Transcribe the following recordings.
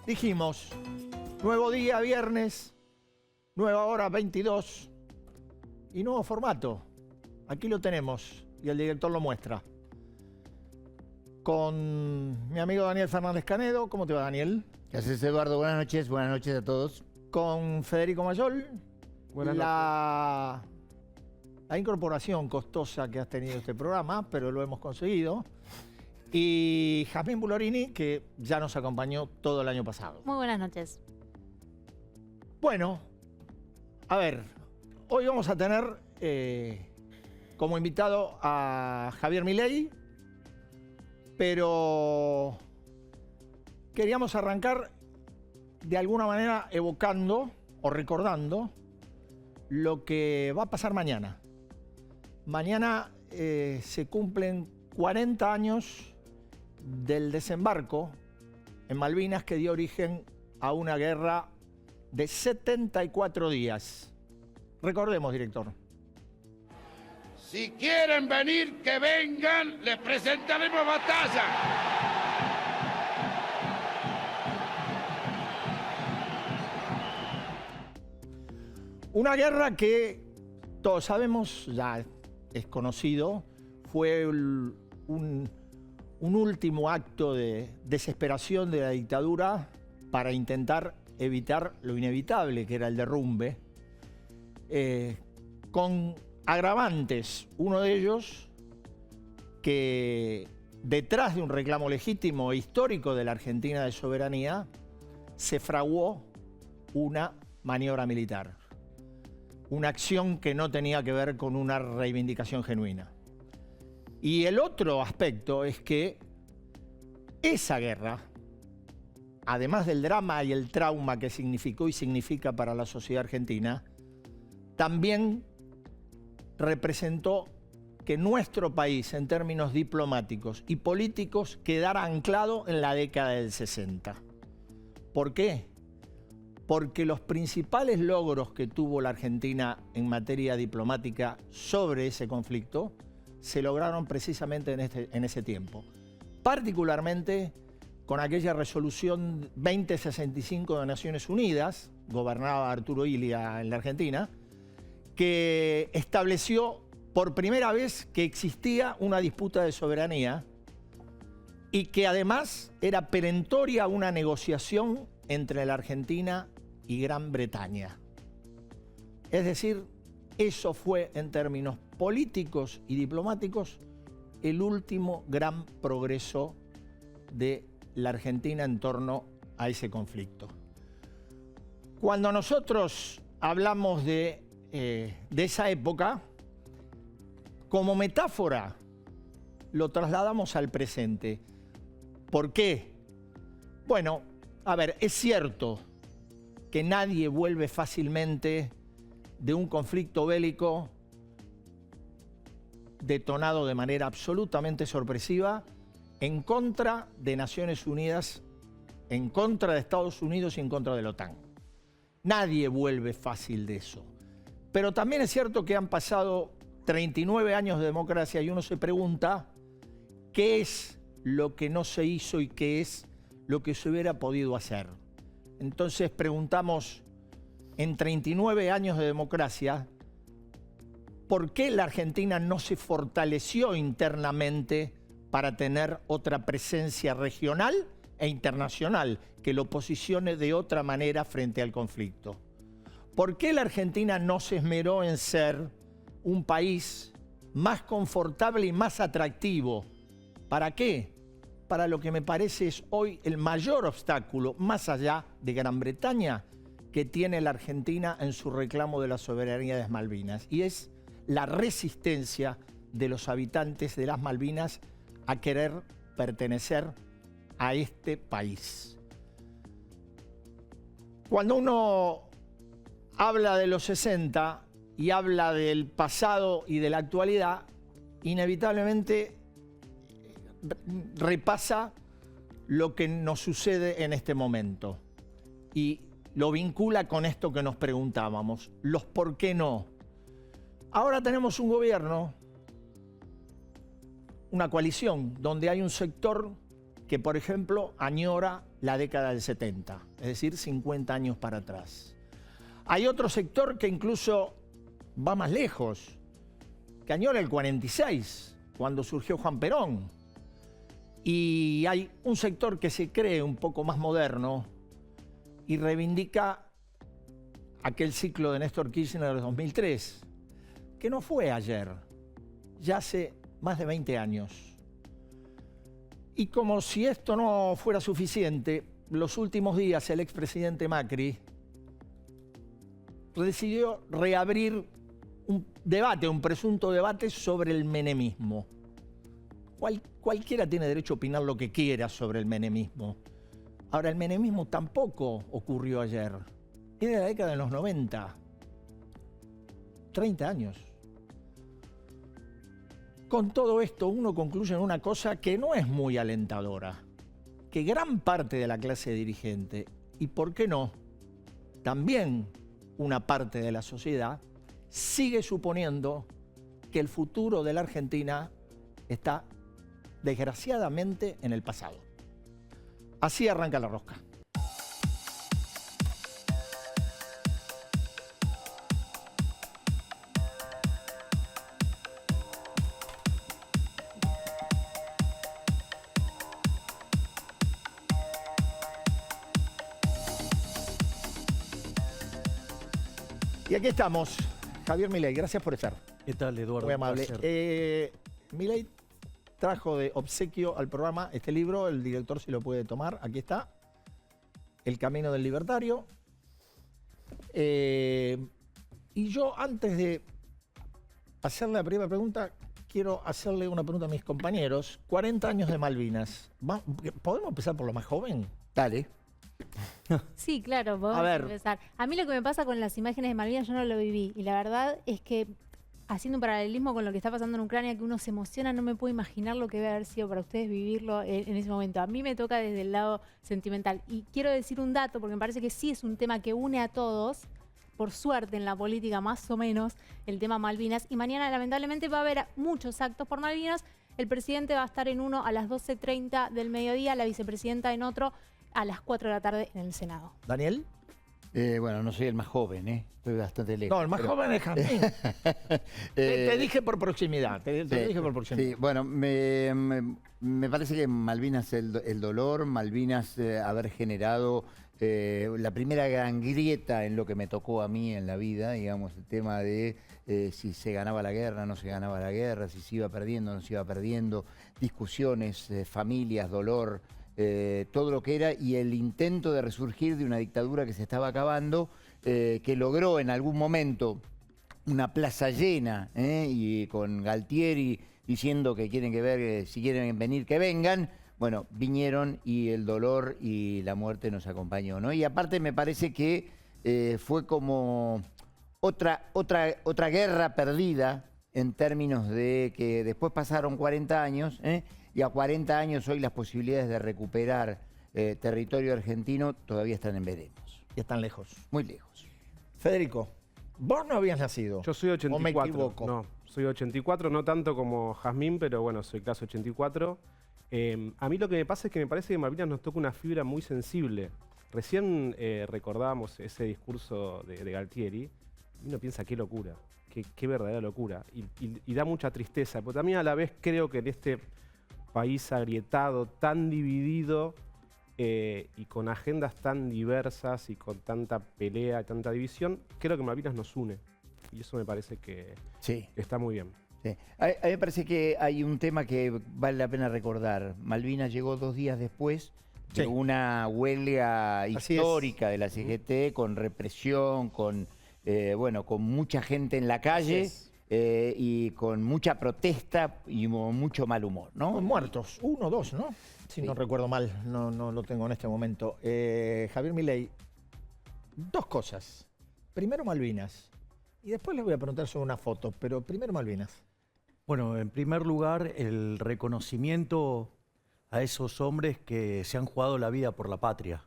Dijimos, nuevo día, viernes, nueva hora, 22, y nuevo formato. Aquí lo tenemos, y el director lo muestra. Con mi amigo Daniel Fernández Canedo. ¿Cómo te va, Daniel? ¿Qué haces, Eduardo? Buenas noches a todos. Con Federico Mayol. Buenas noches. La incorporación costosa que has tenido este programa, pero lo hemos conseguido. Y Jazmín Bulorini, que ya nos acompañó todo el año pasado. Muy buenas noches. Bueno, a ver, hoy vamos a tener como invitado a Javier Milei, pero queríamos arrancar de alguna manera evocando o recordando lo que va a pasar mañana. Mañana se cumplen 40 años del desembarco en Malvinas que dio origen a una guerra de 74 días. Recordemos, director. Si quieren venir, que vengan, les presentaremos batalla. Una guerra que todos sabemos, ya es conocido, fue un último acto de desesperación de la dictadura para intentar evitar lo inevitable, que era el derrumbe, con agravantes. Uno de ellos, que detrás de un reclamo legítimo e histórico de la Argentina de soberanía, se fraguó una maniobra militar. Una acción que no tenía que ver con una reivindicación genuina. Y el otro aspecto es que esa guerra, además del drama y el trauma que significó y significa para la sociedad argentina, también representó que nuestro país, en términos diplomáticos y políticos, quedara anclado en la década del 60. ¿Por qué? Porque los principales logros que tuvo la Argentina en materia diplomática sobre ese conflicto se lograron precisamente en ese tiempo. Particularmente con aquella resolución 2065 de Naciones Unidas, gobernaba Arturo Illia en la Argentina, que estableció por primera vez que existía una disputa de soberanía y que además era perentoria una negociación entre la Argentina y Gran Bretaña. Es decir, eso fue, en términos políticos y diplomáticos, el último gran progreso de la Argentina en torno a ese conflicto. Cuando nosotros hablamos de esa época, como metáfora, lo trasladamos al presente. ¿Por qué? Bueno, a ver, es cierto que nadie vuelve fácilmente de un conflicto bélico detonado de manera absolutamente sorpresiva en contra de Naciones Unidas, en contra de Estados Unidos y en contra de la OTAN. Nadie vuelve fácil de eso. Pero también es cierto que han pasado 39 años de democracia y uno se pregunta qué es lo que no se hizo y qué es lo que se hubiera podido hacer. Entonces preguntamos, en 39 años de democracia, ¿por qué la Argentina no se fortaleció internamente para tener otra presencia regional e internacional que lo posicione de otra manera frente al conflicto? ¿Por qué la Argentina no se esmeró en ser un país más confortable y más atractivo? ¿Para qué? Para lo que me parece es hoy el mayor obstáculo, más allá de Gran Bretaña, que tiene la Argentina en su reclamo de la soberanía de las Malvinas, y es la resistencia de los habitantes de las Malvinas a querer pertenecer a este país. Cuando uno habla de los 60 y habla del pasado y de la actualidad, inevitablemente repasa lo que nos sucede en este momento y lo vincula con esto que nos preguntábamos, los por qué no. Ahora tenemos un gobierno una coalición donde hay un sector que, por ejemplo, añora la década del 70, es decir, 50 años para atrás. Hay otro sector que incluso va más lejos, que añora el 46, cuando surgió Juan Perón. Y hay un sector que se cree un poco más moderno y reivindica aquel ciclo de Néstor Kirchner de 2003, que no fue ayer, ya hace más de 20 años. Y como si esto no fuera suficiente, los últimos días el expresidente Macri decidió reabrir un debate, un presunto debate sobre el menemismo. Cualquiera tiene derecho a opinar lo que quiera sobre el menemismo. Ahora, el menemismo tampoco ocurrió ayer. Es de la década de los 90. 30 años. Con todo esto, uno concluye en una cosa que no es muy alentadora. Que gran parte de la clase dirigente, y por qué no, también una parte de la sociedad, sigue suponiendo que el futuro de la Argentina está desgraciadamente en el pasado. Así arranca La Rosca. Y aquí estamos, Javier Milei, gracias por estar. ¿Qué tal, Eduardo? Muy amable. Milei trajo de obsequio al programa este libro, el director si lo puede tomar, aquí está, El Camino del Libertario. Y yo, antes de hacerle la primera pregunta, quiero hacerle una pregunta a mis compañeros. 40 años de Malvinas. ¿Podemos empezar por lo más joven? Dale. Sí, claro, podemos empezar. A mí lo que me pasa con las imágenes de Malvinas, yo no lo viví. Y la verdad es que, haciendo un paralelismo con lo que está pasando en Ucrania, que uno se emociona, no me puedo imaginar lo que debe haber sido para ustedes vivirlo en ese momento. A mí me toca desde el lado sentimental. Y quiero decir un dato, porque me parece que sí es un tema que une a todos, por suerte en la política más o menos, el tema Malvinas. Y mañana, lamentablemente, va a haber muchos actos por Malvinas. El presidente va a estar en uno a las 12:30 del mediodía, la vicepresidenta en otro a las 4 de la tarde en el Senado. ¿Daniel? Bueno, no soy el más joven, estoy bastante lejos. No, el más joven es Jazmín. Te dije por proximidad, te dije por proximidad. Sí, bueno, me parece que Malvinas, el dolor, Malvinas haber generado la primera gran grieta en lo que me tocó a mí en la vida, digamos, el tema de si se ganaba la guerra, no se ganaba la guerra, si se iba perdiendo, no se iba perdiendo, discusiones, familias, dolor, todo lo que era, y el intento de resurgir de una dictadura que se estaba acabando, que logró en algún momento una plaza llena, y con Galtieri diciendo que quieren que ver, si quieren venir, que vengan. Bueno, vinieron y el dolor y la muerte nos acompañó, ¿no? Y aparte me parece que fue como otra guerra perdida en términos de que después pasaron 40 años, y a 40 años hoy las posibilidades de recuperar territorio argentino todavía están en veremos. Y están lejos. Muy lejos. Federico, vos no habías nacido. Yo soy 84. ¿O me equivoco? No, soy 84, no tanto como Jazmín, pero bueno, soy clase 84. A mí lo que me pasa es que me parece que Malvinas nos toca una fibra muy sensible. Recién recordábamos ese discurso de Galtieri, y uno piensa qué locura, qué verdadera locura. Y da mucha tristeza, pero también a la vez creo que en este país agrietado, tan dividido, y con agendas tan diversas y con tanta pelea y tanta división, creo que Malvinas nos une. Y eso me parece que Sí. está muy bien. Sí. A mí me parece que hay un tema que vale la pena recordar. Malvinas llegó 2 días después de Sí. una huelga Así histórica de la CGT, con represión, con mucha gente en la calle, y con mucha protesta y mucho mal humor, ¿no? Muertos, 1 o 2, ¿no? Si no recuerdo mal, no lo tengo en este momento. Javier Milei, 2 cosas. Primero Malvinas, y después les voy a preguntar sobre una foto, pero primero Malvinas. Bueno, en primer lugar, el reconocimiento a esos hombres que se han jugado la vida por la patria.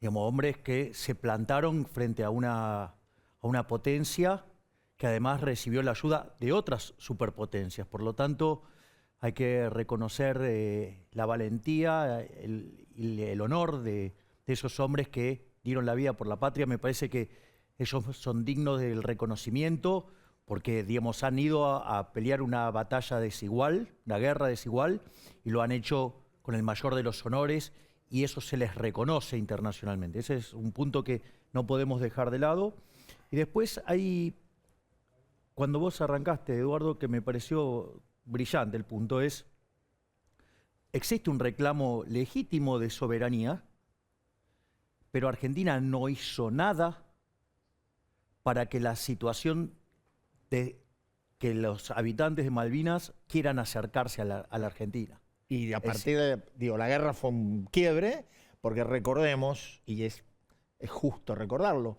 Digamos, hombres que se plantaron frente a una potencia que además recibió la ayuda de otras superpotencias. Por lo tanto, hay que reconocer la valentía, el honor de esos hombres que dieron la vida por la patria. Me parece que ellos son dignos del reconocimiento porque, digamos, han ido a pelear una batalla desigual, una guerra desigual, y lo han hecho con el mayor de los honores, y eso se les reconoce internacionalmente. Ese es un punto que no podemos dejar de lado. Y después hay, cuando vos arrancaste, Eduardo, que me pareció brillante el punto, es, existe un reclamo legítimo de soberanía, pero Argentina no hizo nada para que la situación de que los habitantes de Malvinas quieran acercarse a la Argentina. Y a partir de, la guerra fue un quiebre, porque recordemos, y es justo recordarlo,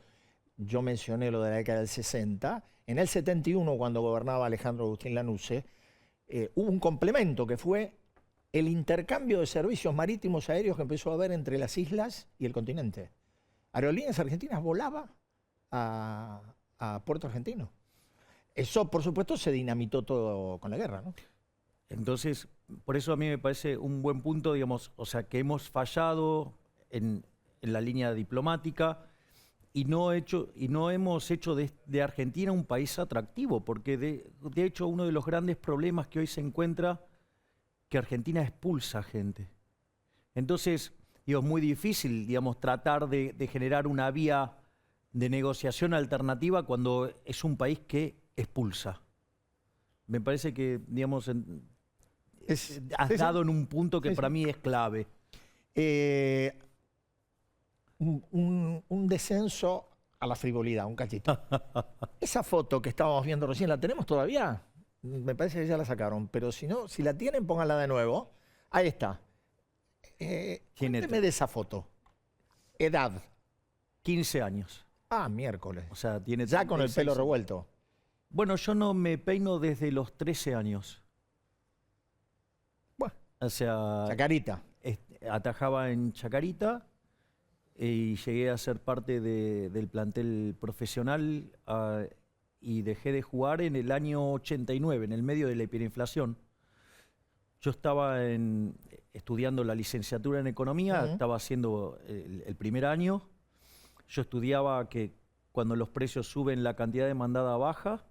yo mencioné lo de la década del 60, en el 71, cuando gobernaba Alejandro Agustín Lanusse, hubo un complemento que fue el intercambio de servicios marítimos aéreos que empezó a haber entre las islas y el continente. Aerolíneas Argentinas volaba a Puerto Argentino. Eso, por supuesto, se dinamitó todo con la guerra, ¿no? Entonces, por eso a mí me parece un buen punto, digamos, o sea, que hemos fallado en la línea diplomática y no hemos hecho de Argentina un país atractivo, porque de hecho uno de los grandes problemas que hoy se encuentra que Argentina expulsa gente. Entonces, digo, es muy difícil, digamos, tratar de generar una vía de negociación alternativa cuando es un país que expulsa. Me parece que, digamos, has dado en un punto que para mí es clave. Un descenso a la frivolidad, un cachito. Esa foto que estábamos viendo recién, ¿la tenemos todavía? Me parece que ya la sacaron, pero si no, si la tienen, pónganla de nuevo. Ahí está. Cuénteme de esa foto. Edad. 15 años. Ah, miércoles. O sea, tiene ya con el pelo revuelto. Bueno, yo no me peino desde los 13 años. Bueno, o sea, Chacarita. Atajaba en Chacarita y llegué a ser parte del plantel profesional y dejé de jugar en el año 89, en el medio de la hiperinflación. Yo estaba estudiando la licenciatura en Economía, estaba haciendo el primer año. Yo estudiaba que cuando los precios suben, la cantidad demandada baja.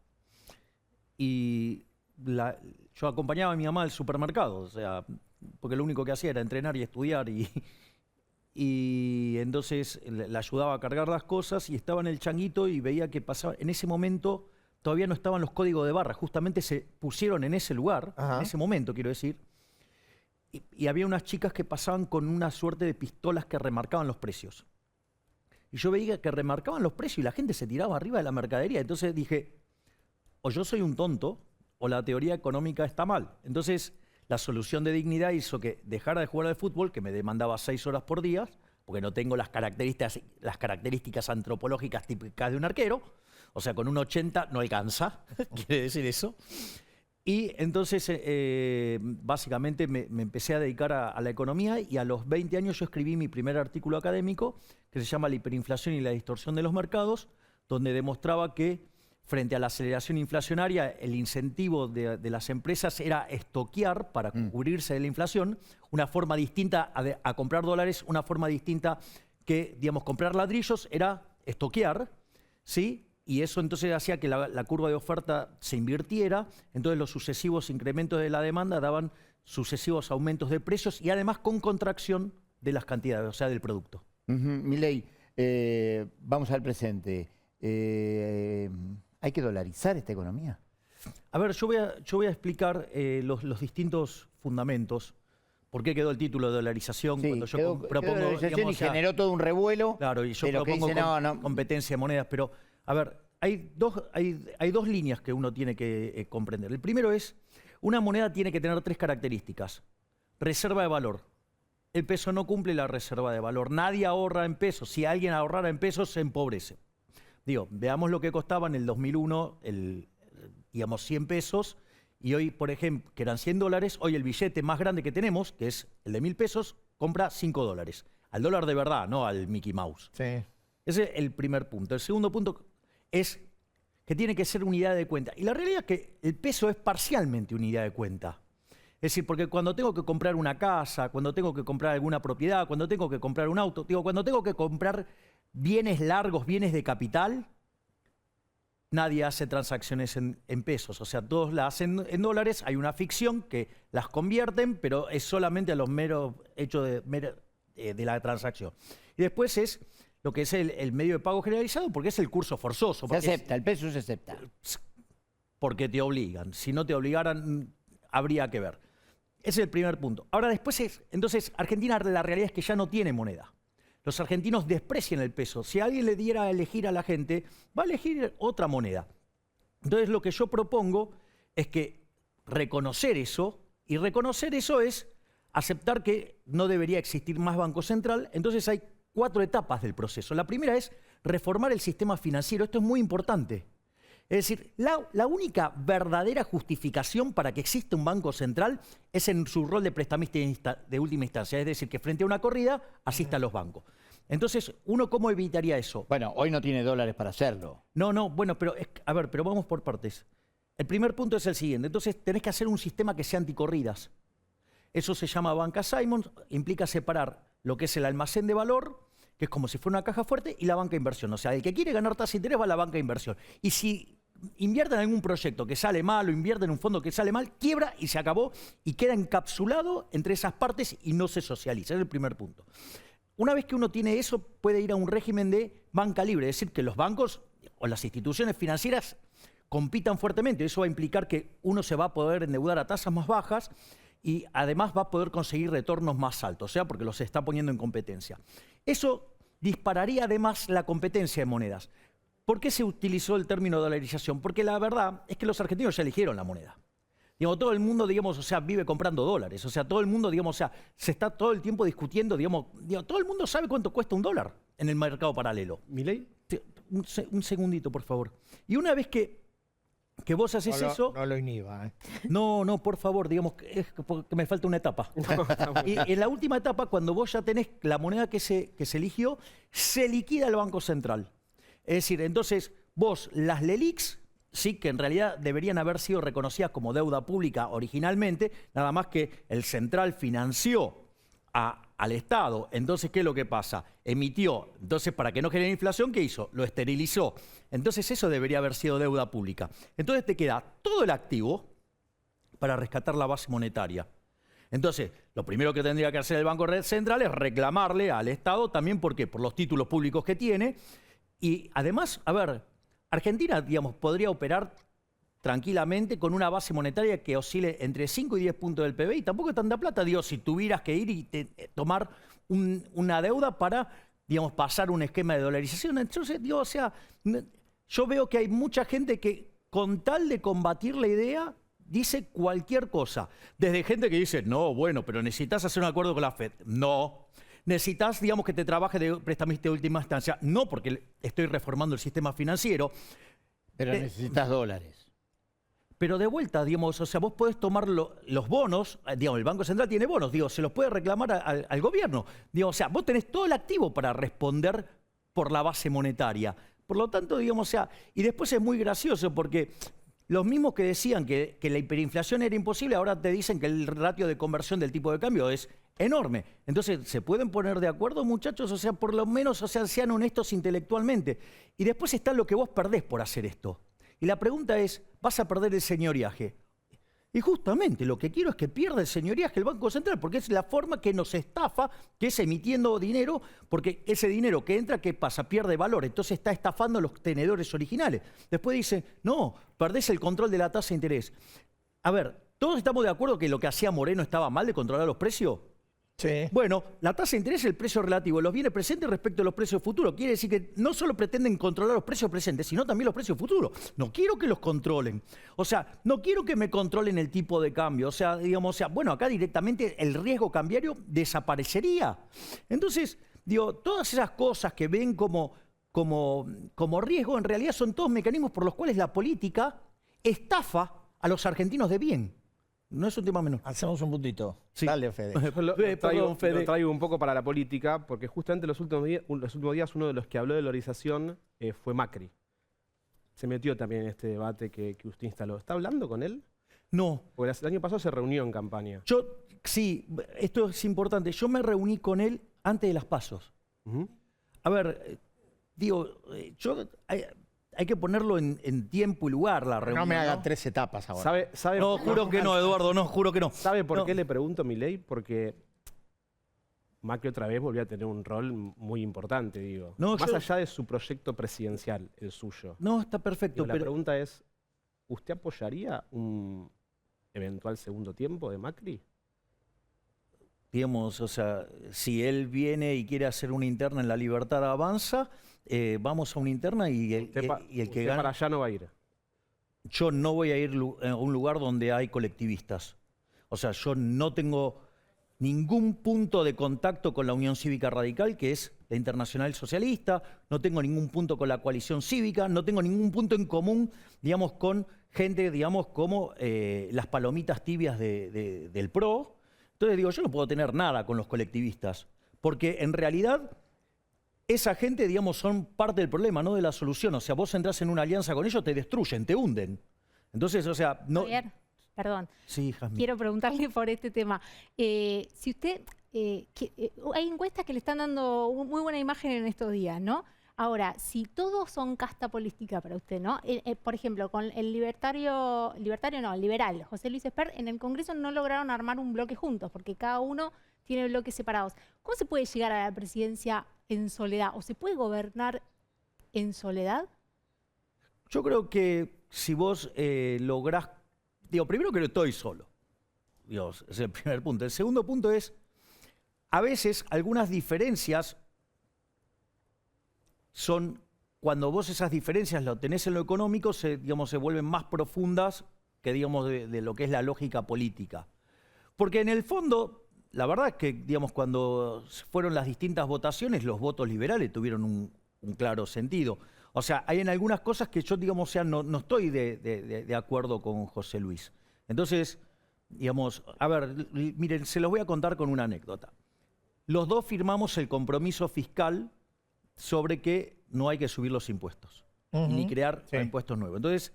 Y yo acompañaba a mi mamá al supermercado, o sea, porque lo único que hacía era entrenar y estudiar. Y entonces la ayudaba a cargar las cosas y estaba en el changuito y veía que pasaba. En ese momento todavía no estaban los códigos de barra, justamente se pusieron en ese lugar, en ese momento quiero decir. Y había unas chicas que pasaban con una suerte de pistolas que remarcaban los precios. Y yo veía que remarcaban los precios y la gente se tiraba arriba de la mercadería. Entonces dije, o yo soy un tonto o la teoría económica está mal. Entonces la solución de dignidad hizo que dejara de jugar al fútbol, que me demandaba 6 horas por día, porque no tengo las características antropológicas típicas de un arquero. O sea, con un 80 no alcanza, quiere decir eso. Y entonces, básicamente, me empecé a dedicar a la economía y a los 20 años yo escribí mi primer artículo académico que se llama La hiperinflación y la distorsión de los mercados, donde demostraba que frente a la aceleración inflacionaria, el incentivo de las empresas era estoquear para cubrirse de la inflación, una forma distinta a comprar dólares, una forma distinta que, digamos, comprar ladrillos era estoquear, ¿sí? Y eso entonces hacía que la curva de oferta se invirtiera, entonces los sucesivos incrementos de la demanda daban sucesivos aumentos de precios y además con contracción de las cantidades, o sea, del producto. Milei, vamos al presente. ¿Hay que dolarizar esta economía? A ver, yo voy a explicar los distintos fundamentos. ¿Por qué quedó el título de dolarización? Sí, cuando yo propongo, dolarización, digamos, y generó todo un revuelo. Claro, y yo propongo dice, competencia de monedas, pero a ver, hay dos líneas que uno tiene que comprender. El primero es, una moneda tiene que tener 3 características. Reserva de valor. El peso no cumple la reserva de valor. Nadie ahorra en pesos. Si alguien ahorrara en pesos, se empobrece. Digo, veamos lo que costaba en el 2001, digamos, 100 pesos, y hoy, por ejemplo, que eran $100, hoy el billete más grande que tenemos, que es el de 1.000 pesos, compra $5. Al dólar de verdad, no al Mickey Mouse. Sí. Ese es el primer punto. El segundo punto es que tiene que ser unidad de cuenta. Y la realidad es que el peso es parcialmente unidad de cuenta. Es decir, porque cuando tengo que comprar una casa, cuando tengo que comprar alguna propiedad, cuando tengo que comprar un auto, digo, cuando tengo que comprar bienes largos, bienes de capital, nadie hace transacciones en pesos. O sea, todos la hacen en dólares. Hay una ficción que las convierten, pero es solamente a los meros hechos de la transacción. Y después es lo que es el medio de pago generalizado, porque es el curso forzoso. Se acepta, el peso se acepta. Porque te obligan. Si no te obligaran, habría que ver. Ese es el primer punto. Ahora después entonces Argentina, la realidad es que ya no tiene moneda. Los argentinos desprecian el peso. Si alguien le diera a elegir a la gente, va a elegir otra moneda. Entonces lo que yo propongo es que reconocer eso, y reconocer eso es aceptar que no debería existir más Banco Central. Entonces hay 4 etapas del proceso. La primera es reformar el sistema financiero. Esto es muy importante. Es decir, la única verdadera justificación para que exista un banco central es en su rol de prestamista de última instancia. Es decir, que frente a una corrida asista a los bancos. Entonces, ¿uno cómo evitaría eso? Bueno, hoy no tiene dólares para hacerlo. No, bueno, pero a ver, pero vamos por partes. El primer punto es el siguiente. Entonces, tenés que hacer un sistema que sea anticorridas. Eso se llama banca Simons, implica separar lo que es el almacén de valor, que es como si fuera una caja fuerte, y la banca de inversión. O sea, el que quiere ganar tasa de interés va a la banca de inversión. Y si invierte en algún proyecto que sale mal o invierte en un fondo que sale mal, quiebra y se acabó y queda encapsulado entre esas partes y no se socializa. Ese es el primer punto. Una vez que uno tiene eso, puede ir a un régimen de banca libre, es decir, que los bancos o las instituciones financieras compitan fuertemente. Eso va a implicar que uno se va a poder endeudar a tasas más bajas y además va a poder conseguir retornos más altos, o sea, porque los está poniendo en competencia. Eso dispararía además la competencia de monedas. ¿Por qué se utilizó el término dolarización? Porque la verdad es que los argentinos ya eligieron la moneda. Digamos, todo el mundo, digamos, o sea, vive comprando dólares. O sea, todo el mundo, digamos, o sea, se está todo el tiempo discutiendo, digamos, todo el mundo sabe cuánto cuesta un dólar en el mercado paralelo. ¿Milei? Un segundito, por favor. Y una vez que vos haces eso... No lo inhiba, ¿eh? No, por favor, digamos, es porque me falta una etapa. Y en la última etapa, cuando vos ya tenés la moneda que se eligió, se liquida el Banco Central. Es decir, entonces vos las LELIQs, sí, que en realidad deberían haber sido reconocidas como deuda pública originalmente, nada más que el Central financió al Estado. Entonces, ¿qué es lo que pasa? Emitió. Entonces, para que no genere inflación, ¿qué hizo? Lo esterilizó. Entonces, eso debería haber sido deuda pública. Entonces, te queda todo el activo para rescatar la base monetaria. Entonces, lo primero que tendría que hacer el Banco Central es reclamarle al Estado también, ¿por qué? Por los títulos públicos que tiene. Y además, a ver, Argentina, digamos, podría operar tranquilamente con una base monetaria que oscile entre 5 y 10 puntos del PBI. Tampoco es tanta plata, digo, si tuvieras que ir y tomar una deuda para, digamos, pasar un esquema de dolarización. Entonces, digo, o sea, yo veo que hay mucha gente que con tal de combatir la idea dice cualquier cosa. Desde gente que dice, no, bueno, pero necesitas hacer un acuerdo con la FED. No. Necesitas, digamos, que te trabaje de prestamista de última instancia. No, porque estoy reformando el sistema financiero. Pero necesitas dólares. Pero de vuelta, digamos, o sea, vos podés tomar los bonos, digamos, el Banco Central tiene bonos, digo, se los puede reclamar al gobierno. Digo, o sea, vos tenés todo el activo para responder por la base monetaria. Por lo tanto, digamos, o sea, y después es muy gracioso porque los mismos que decían que la hiperinflación era imposible, ahora te dicen que el ratio de conversión del tipo de cambio es enorme. Entonces, ¿se pueden poner de acuerdo, muchachos? O sea, por lo menos, o sea, sean honestos intelectualmente. Y después está lo que vos perdés por hacer esto. Y la pregunta es, ¿vas a perder el señoriaje? Y justamente lo que quiero es que pierda el señoriaje el Banco Central, porque es la forma que nos estafa, que es emitiendo dinero, porque ese dinero que entra, ¿qué pasa? Pierde valor, entonces está estafando a los tenedores originales. Después dice, no, perdés el control de la tasa de interés. A ver, ¿todos estamos de acuerdo que lo que hacía Moreno estaba mal de controlar los precios? Sí. Bueno, la tasa de interés es el precio relativo de los bienes presentes respecto a los precios futuros. Quiere decir que no solo pretenden controlar los precios presentes, sino también los precios futuros. No quiero que los controlen. O sea, no quiero que me controlen el tipo de cambio. O sea, digamos, bueno, acá directamente el riesgo cambiario desaparecería. Entonces, digo, todas esas cosas que ven como riesgo, en realidad son todos mecanismos por los cuales la política estafa a los argentinos de bien. No es un tema menor. Hacemos un puntito. Sí. Dale, Fede. Lo traigo un poco para la política, porque justamente los últimos días uno de los que habló de dolarización fue Macri. Se metió también en este debate que usted instaló. ¿Está hablando con él? No. Porque el año pasado se reunió en campaña. Sí, esto es importante. Yo me reuní con él antes de las pasos. A ver, digo, hay que ponerlo en tiempo y lugar la reunión. No me haga 3 etapas ahora. ¿Sabe No, juro que no, Eduardo, no, juro que no. ¿Sabe por qué le pregunto, Milei? Porque Macri otra vez volvió a tener un rol muy importante, digo. No, más allá de su proyecto presidencial, el suyo. No, está perfecto. La pregunta es, ¿usted apoyaría un eventual segundo tiempo de Macri? Digamos, o sea, si él viene y quiere hacer una interna en La Libertad Avanza, vamos a una interna y el que gana... para allá no va a ir. Yo no voy a ir a un lugar donde hay colectivistas. O sea, yo no tengo ningún punto de contacto con la Unión Cívica Radical, que es la Internacional Socialista, no tengo ningún punto con la Coalición Cívica, no tengo ningún punto en común, digamos, con gente, digamos, como las palomitas tibias del PRO. Entonces digo, yo no puedo tener nada con los colectivistas, porque en realidad esa gente, digamos, son parte del problema, no de la solución. O sea, vos entras en una alianza con ellos, te destruyen, te hunden. Entonces, o sea, no... Javier, perdón. Sí, Jasmine. Quiero preguntarle por este tema. Si usted... hay encuestas que le están dando muy buena imagen en estos días, ¿no? Ahora, si todos son casta política para usted, ¿no? Por ejemplo, con el liberal, José Luis Espert, en el Congreso no lograron armar un bloque juntos, porque cada uno tiene bloques separados. ¿Cómo se puede llegar a la presidencia en soledad? ¿O se puede gobernar en soledad? Yo creo que si vos lográs... Digo, primero que no estoy solo. Dios, es el primer punto. El segundo punto es, a veces algunas diferencias son, cuando vos esas diferencias lo tenés en lo económico, digamos, se vuelven más profundas que, digamos, de lo que es la lógica política. Porque en el fondo, la verdad es que, digamos, cuando fueron las distintas votaciones, los votos liberales tuvieron un claro sentido. O sea, hay en algunas cosas que yo, digamos, o sea, no estoy de acuerdo con José Luis. Entonces, digamos, a ver, miren, se los voy a contar con una anécdota. Los dos firmamos el compromiso fiscal sobre que no hay que subir los impuestos, ni crear impuestos nuevos. Entonces,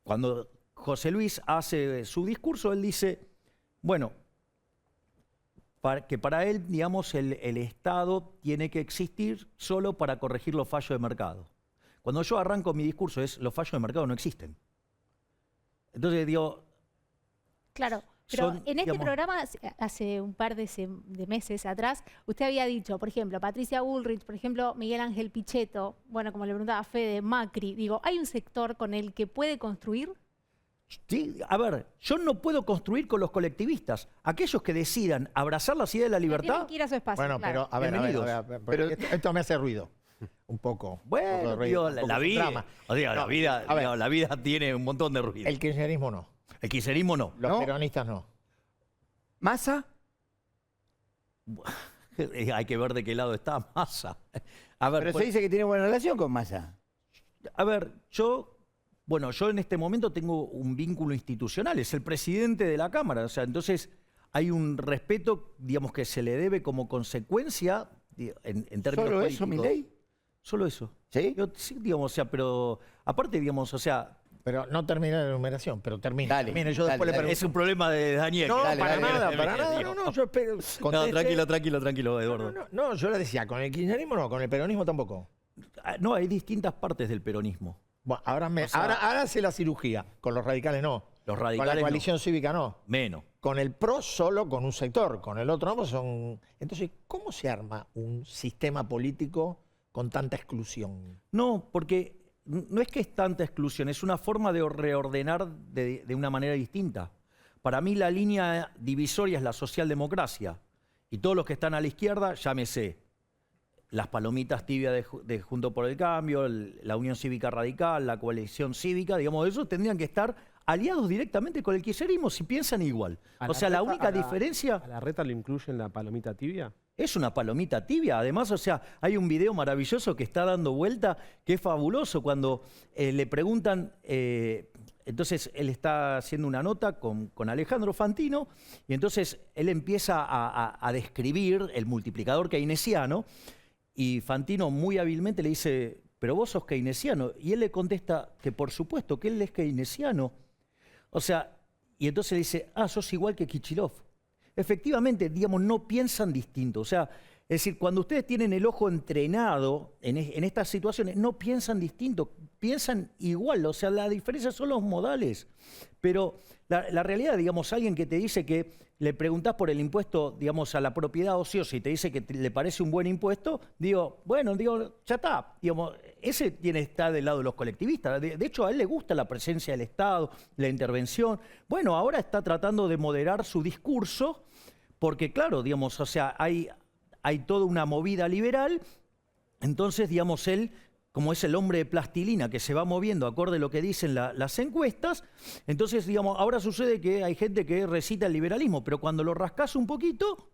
cuando José Luis hace su discurso, él dice, bueno, que para él, digamos, el Estado tiene que existir solo para corregir los fallos de mercado. Cuando yo arranco mi discurso los fallos de mercado no existen. Entonces digo... Claro, pero en este programa, hace un par de meses atrás, usted había dicho, por ejemplo, Patricia Bullrich, por ejemplo, Miguel Ángel Pichetto, bueno, como le preguntaba Fede, Macri, digo, ¿hay un sector con el que puede construir? Sí, a ver, yo no puedo construir con los colectivistas. Aquellos que decidan abrazar las ideas de la libertad... Tienen que ir a su espacio, bueno, claro. pero a ver, pero esto me hace ruido. Un poco. Bueno, ruido, la vida, o sea, la vida tiene un montón de ruido. El kirchnerismo no. El kirchnerismo no. Los peronistas no. ¿Massa? Hay que ver de qué lado está Massa. A ver, pero se dice que tiene buena relación con Massa. A ver, yo en este momento tengo un vínculo institucional, es el presidente de la Cámara, o sea, entonces hay un respeto, digamos, que se le debe como consecuencia en términos ¿Solo políticos. eso, Milei? Solo eso. ¿Sí? Sí, digamos, o sea, pero aparte, digamos, o sea... Pero no termina la enumeración, pero termina. Dale, Mire, yo después le pregunto. Es un problema de Daniel. No, Dale, para dale, nada, dale, para dale, nada. No, yo espero. No, tranquilo, Eduardo. No, yo le decía, con el kirchnerismo no, con el peronismo tampoco. No, hay distintas partes del peronismo. Bueno, ahora hace la cirugía. Con los radicales no. Los radicales con la coalición cívica no. Menos. Con el PRO solo con un sector, con el otro no, pues son... Entonces, ¿cómo se arma un sistema político con tanta exclusión? No, porque no es que es tanta exclusión, es una forma de reordenar de una manera distinta. Para mí la línea divisoria es la socialdemocracia. Y todos los que están a la izquierda, llámese las palomitas tibias de Junto por el Cambio, la Unión Cívica Radical, la Coalición Cívica, digamos, esos tendrían que estar aliados directamente con el kirchnerismo si piensan igual. O sea, la única diferencia... ¿A la reta lo incluye en la palomita tibia? Es una palomita tibia. Además, o sea, hay un video maravilloso que está dando vuelta, que es fabuloso, cuando le preguntan... entonces, él está haciendo una nota con Alejandro Fantino, y entonces él empieza a describir el multiplicador keynesiano, y Fantino muy hábilmente le dice, pero vos sos keynesiano. Y él le contesta que por supuesto que él es keynesiano. O sea, y entonces le dice, sos igual que Kicillof. Efectivamente, digamos, no piensan distinto. O sea, es decir, cuando ustedes tienen el ojo entrenado en estas situaciones, no piensan distinto, piensan igual. O sea, la diferencia son los modales. Pero la realidad, digamos, alguien que te dice que le preguntás por el impuesto, digamos, a la propiedad ociosa y te dice que le parece un buen impuesto, bueno, ya está. Digamos, ese está del lado de los colectivistas. De hecho, a él le gusta la presencia del Estado, la intervención. Bueno, ahora está tratando de moderar su discurso porque, claro, digamos, o sea, hay toda una movida liberal. Entonces, digamos, él, como es el hombre de plastilina que se va moviendo acorde a lo que dicen las encuestas, entonces, digamos, ahora sucede que hay gente que recita el liberalismo, pero cuando lo rascas un poquito,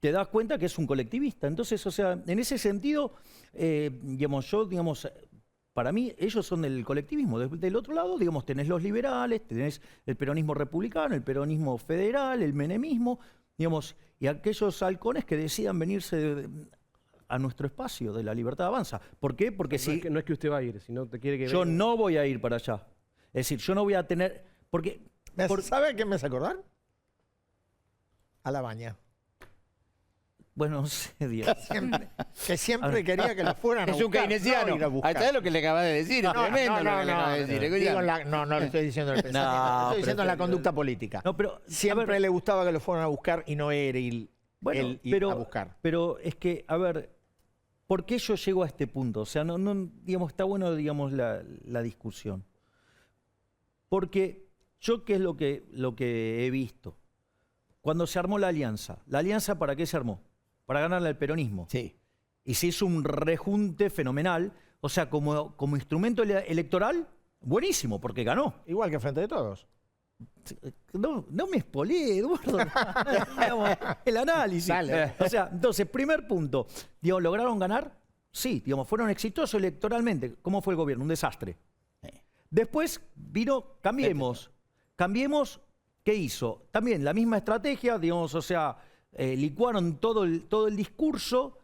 te das cuenta que es un colectivista. Entonces, o sea, en ese sentido, digamos, para mí, ellos son del colectivismo. Del otro lado, digamos, tenés los liberales, tenés el peronismo republicano, el peronismo federal, el menemismo, digamos, y aquellos halcones que decidan venirse a nuestro espacio de la libertad avanza. ¿Por qué? Porque si... No es que usted va a ir, sino te quiere que yo venga. no voy a ir para allá. Es decir, yo no voy a tener... ¿Sabe a qué me hace acordar? A la baña. Bueno, no sé, Dios. Que siempre quería que lo fueran a buscar. Es un keynesiano. ¿Sabes lo que le acabas de decir? No, Tremendo lo que le acabas de decir. no lo estoy diciendo en el pensamiento, lo estoy diciendo en la conducta política. No, pero, siempre le gustaba que lo fueran a buscar y no era él ir a buscar. Pero es que, a ver, ¿por qué yo llego a este punto? O sea, digamos, está bueno, digamos, la discusión. Porque yo, ¿qué es lo que he visto? Cuando se armó ¿la Alianza para qué se armó? Para ganarle al peronismo. Sí. Y se hizo un rejunte fenomenal. O sea, como instrumento electoral, buenísimo, porque ganó. Igual que Frente de Todos. No me espoleé, Eduardo. Digamos, el análisis. Dale. O sea, entonces, primer punto. Digamos, ¿lograron ganar? Sí, digamos, fueron exitosos electoralmente. ¿Cómo fue el gobierno? Un desastre. Después vino Cambiemos. Cambiemos, ¿qué hizo? También la misma estrategia, digamos, o sea, licuaron todo el discurso,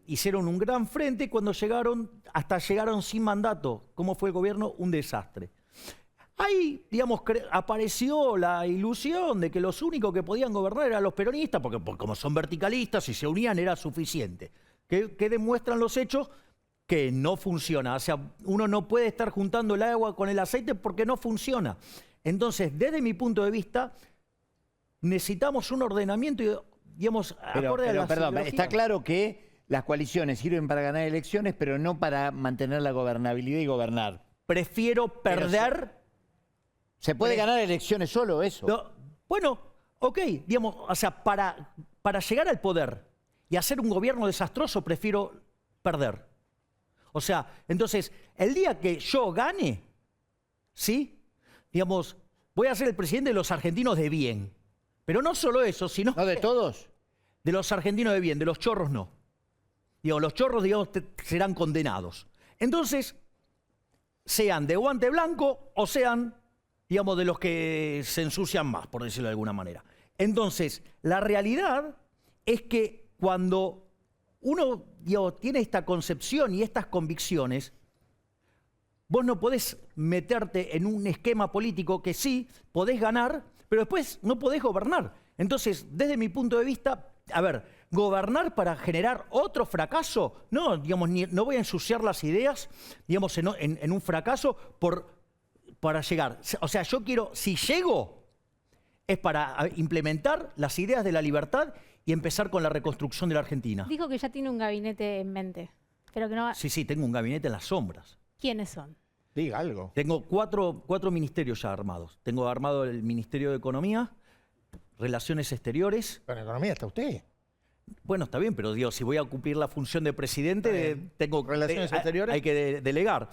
hicieron un gran frente. Cuando hasta llegaron sin mandato. ¿Cómo fue el gobierno? Un desastre. Ahí, digamos, apareció la ilusión de que los únicos que podían gobernar eran los peronistas, porque como son verticalistas y se unían era suficiente. ¿Qué demuestran los hechos? Que no funciona. O sea, uno no puede estar juntando el agua con el aceite porque no funciona. Entonces, desde mi punto de vista, necesitamos un ordenamiento, digamos, acorde a la perdón, ideología. está claro que las coaliciones sirven para ganar elecciones, pero no para mantener la gobernabilidad y gobernar. Prefiero perder... ¿Se puede ganar elecciones solo eso? No, bueno, ok, digamos, o sea, para llegar al poder y hacer un gobierno desastroso, prefiero perder. O sea, entonces, el día que yo gane, ¿sí? Digamos, voy a ser el presidente de los argentinos de bien. Pero no solo eso, sino... ¿No de todos? De los argentinos de bien, de los chorros no. Digamos, los chorros, digamos, serán condenados. Entonces, sean de guante blanco o sean, digamos, de los que se ensucian más, por decirlo de alguna manera. Entonces, la realidad es que cuando uno, digamos, tiene esta concepción y estas convicciones, vos no podés meterte en un esquema político que sí, podés ganar, pero después no podés gobernar. Entonces, desde mi punto de vista, a ver, gobernar para generar otro fracaso, no, digamos, no voy a ensuciar las ideas, digamos, en un fracaso para llegar. O sea, yo quiero, si llego, es para implementar las ideas de la libertad y empezar con la reconstrucción de la Argentina. Dijo que ya tiene un gabinete en mente, pero que no... Sí, tengo un gabinete en las sombras. ¿Quiénes son? Diga algo. Tengo cuatro ministerios ya armados. Tengo armado el Ministerio de Economía, Relaciones Exteriores. Pero en Economía está usted. Bueno, está bien, pero digo, si voy a cumplir la función de presidente, tengo Relaciones Exteriores. Hay que delegar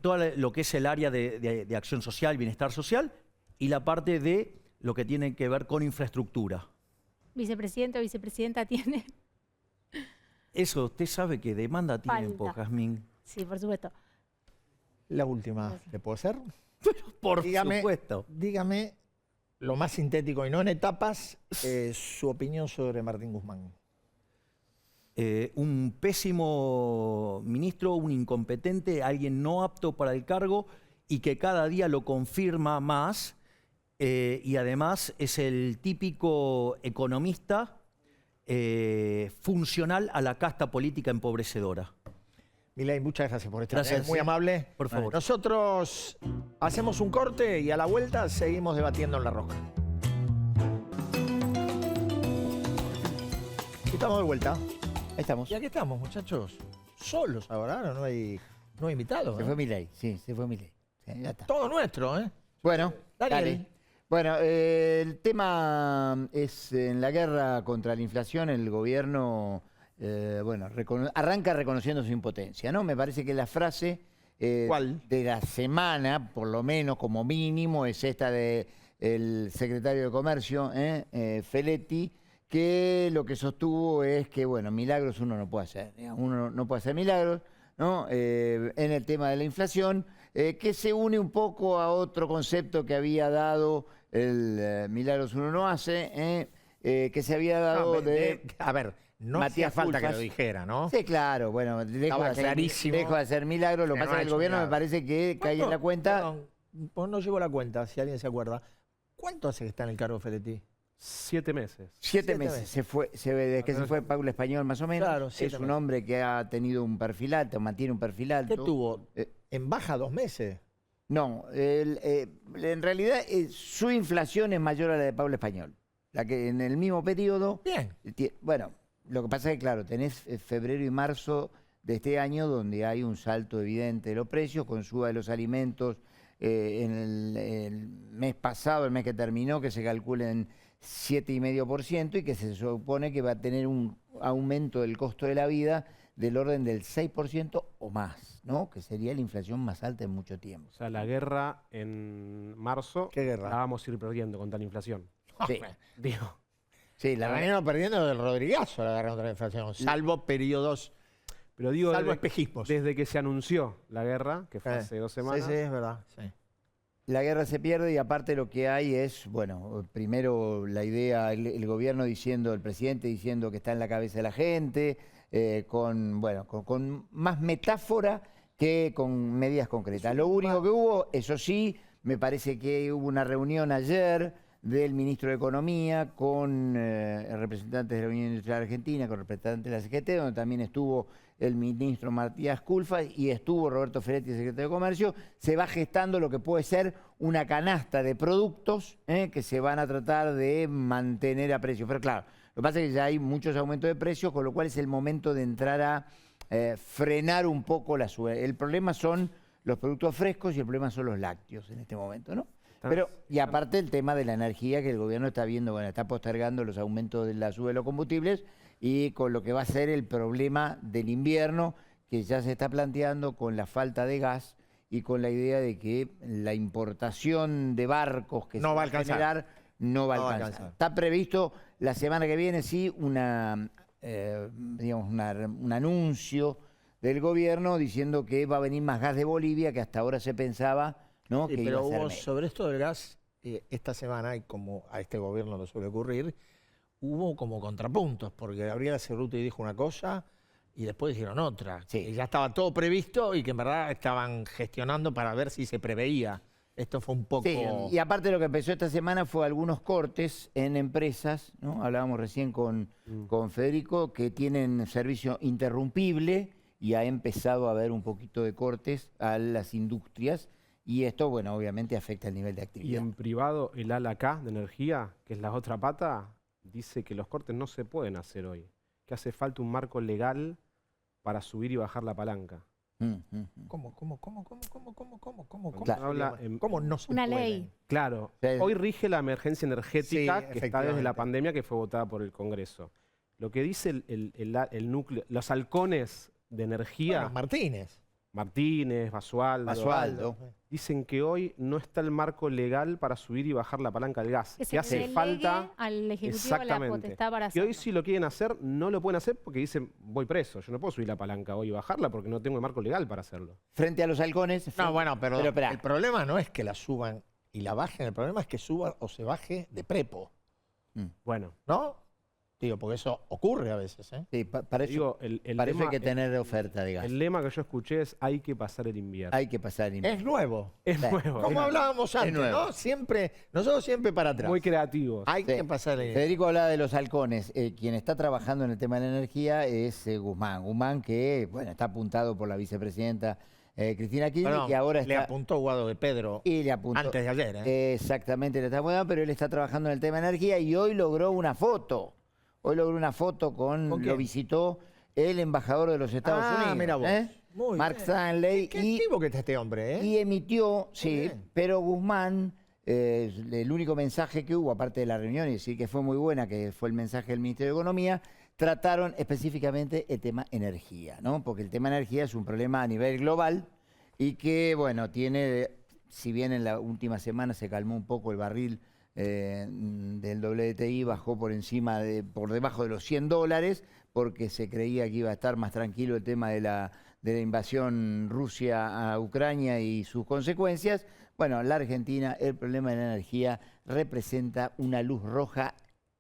todo lo que es el área de acción social, bienestar social, y la parte de lo que tiene que ver con infraestructura. ¿Vicepresidente o vicepresidenta tiene? Eso, usted sabe que demanda tiempo, Jazmín. Sí, por supuesto. La última, ¿le puedo hacer? Por supuesto. Dígame, lo más sintético y no en etapas, su opinión sobre Martín Guzmán. Un pésimo ministro, un incompetente, alguien no apto para el cargo y que cada día lo confirma más, y además es el típico economista funcional a la casta política empobrecedora. Milei, muchas gracias por estar. Gracias. Muy amable. Por favor. Nosotros hacemos un corte y a la vuelta seguimos debatiendo en La Roja. Estamos de vuelta. Ahí estamos. Y aquí estamos, muchachos. Solos ahora, no hay invitados. Se fue Milei, sí, se fue Milei. Sí, ya está. Todo nuestro, ¿eh? Bueno, Daniel. dale. Bueno, el tema es en la guerra contra la inflación, el gobierno arranca reconociendo su impotencia, ¿no? Me parece que la frase ¿Cuál? de la semana, por lo menos como mínimo, es esta del secretario de Comercio, Feletti, que lo que sostuvo es que, bueno, milagros uno no puede hacer, digamos, uno no puede hacer milagros, ¿no? En el tema de la inflación, que se une un poco a otro concepto que había dado el Milagros uno no hace, que se había dado a ver, no hacía Matías falta que Culfas. lo dijera, ¿no? Sí, claro, bueno, dejo clarísimo de hacer milagros, lo que que no pasa ha es que el hecho gobierno me milagros. parece que cae en la cuenta. Perdón, pues no llevo la cuenta, si alguien se acuerda. ¿Cuánto hace que está en el cargo Feletti? 7 meses. 7 meses. Desde que se fue Paula Español, más o menos. Claro, es 7 un meses. hombre que ha tenido un perfil alto, mantiene un perfil alto. ¿Qué tuvo? Eh, ¿En baja 2 meses? No, en realidad su inflación es mayor a la de Paula Español. La que en el mismo periodo. Bien. Bueno, lo que pasa es que, claro, tenés febrero y marzo de este año donde hay un salto evidente de los precios, con suba de los alimentos. En el mes pasado, el mes que terminó, que se calculen 7,5% y que se supone que va a tener un aumento del costo de la vida del orden del 6% o más, ¿no? Que sería la inflación más alta en mucho tiempo. O sea, la guerra en marzo ¿Qué guerra? la vamos a ir perdiendo contra la inflación. Sí, Digo, sí, La venimos perdiendo del Rodrigazo la guerra contra la inflación, salvo periodos, pero digo, salvo desde, espejismos. desde que se anunció la guerra, que fue hace 2 semanas, Sí, es verdad. Sí. la guerra se pierde y aparte lo que hay es, bueno, primero la idea, el gobierno diciendo, el presidente diciendo que está en la cabeza de la gente, con más metáfora que con medidas concretas. Lo único que hubo, eso sí, me parece que hubo una reunión ayer del ministro de Economía con representantes de la Unión Industrial Argentina, con representantes de la CGT, donde también estuvo el ministro Matías Culfas y estuvo Roberto Feletti, secretario de Comercio. Se va gestando lo que puede ser una canasta de productos que se van a tratar de mantener a precio. Pero claro, lo que pasa es que ya hay muchos aumentos de precios, con lo cual es el momento de entrar a frenar un poco la suba. El problema son los productos frescos y el problema son los lácteos en este momento, ¿no? Pero, y aparte el tema de la energía, que el gobierno está viendo, bueno, está postergando los aumentos de la suba de los combustibles y con lo que va a ser el problema del invierno, que ya se está planteando con la falta de gas y con la idea de que la importación de barcos que No se va a va a alcanzar. generar no va a No va a alcanzar. alcanzar. Está previsto la semana que viene, sí, un anuncio del gobierno diciendo que va a venir más gas de Bolivia, que hasta ahora se pensaba, ¿no? Sí, que pero iba a ser hubo menos. sobre esto del gas, esta semana, y como a este gobierno le suele ocurrir, hubo como contrapuntos, porque Gabriela Cerruti dijo una cosa y después dijeron otra. Sí. Y ya estaba todo previsto y que en verdad estaban gestionando para ver si se preveía. Esto fue un poco... Sí, y aparte lo que empezó esta semana fue algunos cortes en empresas, ¿no? Hablábamos recién con Federico, que tienen servicio interrumpible y ha empezado a haber un poquito de cortes a las industrias y esto, bueno, obviamente afecta el nivel de y actividad. en privado el ala K de energía, que es la otra pata, dice que los cortes no se pueden hacer hoy, que hace falta un marco legal para subir y bajar la palanca. ¿Cómo? Claro. Habla ¿Cómo no se Una puede? ley. Claro, Sí. hoy rige la emergencia energética Sí, que está desde efectivamente. la pandemia que fue votada por el Congreso. Lo que dice el núcleo, los halcones de energía, Bueno, Martínez. Martínez, Basualdo. dicen que hoy no está el marco legal para subir y bajar la palanca del gas. Que se Que hace delegue falta al Ejecutivo la potestad para que hoy hacerlo. si lo quieren hacer, no lo pueden hacer porque dicen, voy preso, yo no puedo subir la palanca hoy y bajarla porque no tengo el marco legal para hacerlo. Frente a los halcones... No, bueno, pero esperá. el problema no es que la suban y la bajen, el problema es que suba o se baje de prepo, Bueno, ¿no? Digo, porque eso ocurre a veces, ¿eh? Sí, para eso, Digo, para eso hay que tener oferta de gas. El lema que yo escuché es hay que pasar el invierno. Hay que pasar el invierno. Es nuevo. Es Sí. nuevo. Como hablábamos antes, nuevo. ¿no? Nosotros siempre para atrás. Muy creativos. Hay Sí. que pasar el... Federico hablaba de los halcones. Quien está trabajando en el tema de la energía es Guzmán. Guzmán que, bueno, está apuntado por la vicepresidenta Cristina Kirchner, Perdón, que ahora le está... apuntó Guado de Pedro Y le apuntó. antes de ayer, ¿eh? Exactamente, le está apuntando, pero él está trabajando en el tema de energía y hoy logró una foto. Hoy logró una foto ¿Con lo quién? visitó el embajador de los Estados Unidos. Mira vos. Muy Mark bien. Stanley. Qué activo que está este hombre, ¿eh? Y emitió, sí, bien. pero Guzmán, el único mensaje que hubo, aparte de la reunión, y decir que fue muy buena, que fue el mensaje del Ministerio de Economía, trataron específicamente el tema energía, ¿no? Porque el tema energía es un problema a nivel global y que, bueno, tiene, si bien en la última semana se calmó un poco el barril del WTI, bajó por debajo de los $100, porque se creía que iba a estar más tranquilo el tema de la invasión Rusia a Ucrania y sus consecuencias. Bueno, la Argentina, el problema de la energía representa una luz roja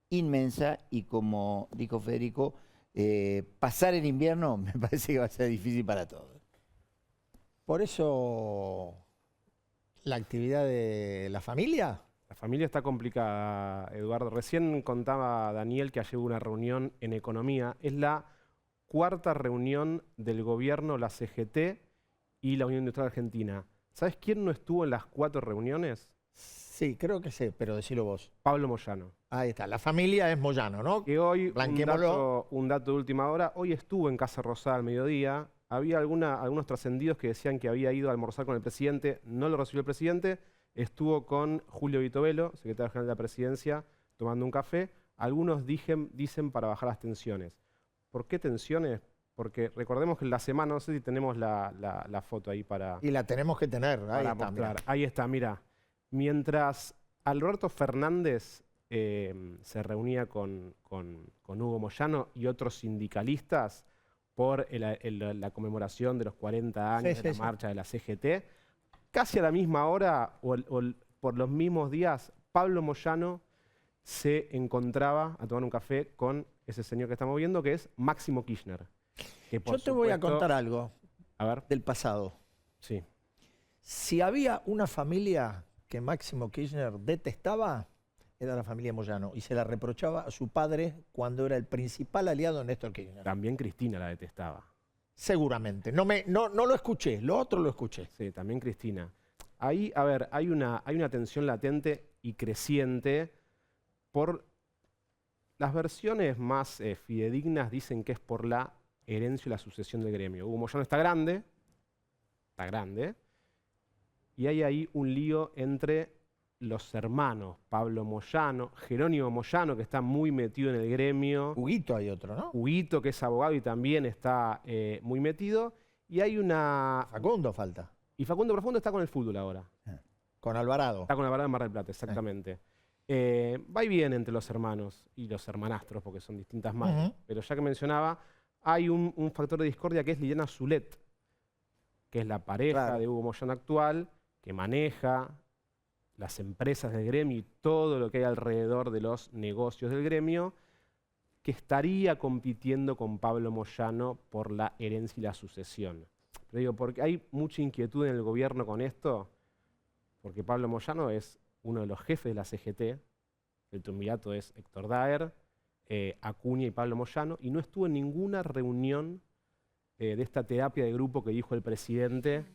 inmensa y, como dijo Federico, pasar el invierno me parece que va a ser difícil para todos. Por eso, la actividad de la familia... La familia está complicada, Eduardo. Recién contaba Daniel que ayer hubo una reunión en economía. Es la cuarta reunión del gobierno, la CGT y la Unión Industrial Argentina. ¿Sabes quién no estuvo en las 4 reuniones? Sí, creo que sé, pero decilo vos. Pablo Moyano. Ahí está, la familia es Moyano, ¿no? Que hoy, Blanqueémoslo. un dato de última hora, hoy estuvo en Casa Rosada al mediodía. Había algunos trascendidos que decían que había ido a almorzar con el presidente, no lo recibió el presidente. Estuvo con Julio Vitovelo, secretario general de la Presidencia, tomando un café. Algunos dicen para bajar las tensiones. ¿Por qué tensiones? Porque recordemos que en la semana, no sé si tenemos la foto ahí para, Y la tenemos que tener, ahí para está, mostrar. mirá. Ahí está, mira. Mientras Alberto Fernández se reunía con Hugo Moyano y otros sindicalistas por la conmemoración de los 40 años de la marcha de la CGT, casi a la misma hora o por los mismos días, Pablo Moyano se encontraba a tomar un café con ese señor que estamos viendo, que es Máximo Kirchner. Que Yo te voy a contar algo A ver, del pasado. sí. Si había una familia que Máximo Kirchner detestaba, era la familia Moyano, y se la reprochaba a su padre cuando era el principal aliado de Néstor Kirchner. También Cristina la detestaba. Seguramente. No lo escuché, lo otro lo escuché. Sí, también Cristina. Ahí, a ver, hay una tensión latente y creciente por las versiones más fidedignas dicen que es por la herencia y la sucesión del gremio. Hugo Moyano está grande, y hay ahí un lío entre los hermanos, Pablo Moyano, Jerónimo Moyano, que está muy metido en el gremio, Huguito hay otro, ¿no? Huguito, que es abogado y también está muy metido, y hay una... Facundo falta. Y Facundo Profundo está con el fútbol ahora. Con Alvarado. Está con la Alvarado en Mar del Plata, exactamente. Va y viene entre los hermanos y los hermanastros, porque son distintas madres. Pero ya que mencionaba, hay un factor de discordia que es Liliana Zulet, que es la pareja de Hugo Moyano actual, que maneja las empresas del gremio y todo lo que hay alrededor de los negocios del gremio, que estaría compitiendo con Pablo Moyano por la herencia y la sucesión. Pero digo, porque hay mucha inquietud en el gobierno con esto, porque Pablo Moyano es uno de los jefes de la CGT, el triunvirato es Héctor Daer, Acuña y Pablo Moyano, y no estuvo en ninguna reunión de esta terapia de grupo que dijo el presidente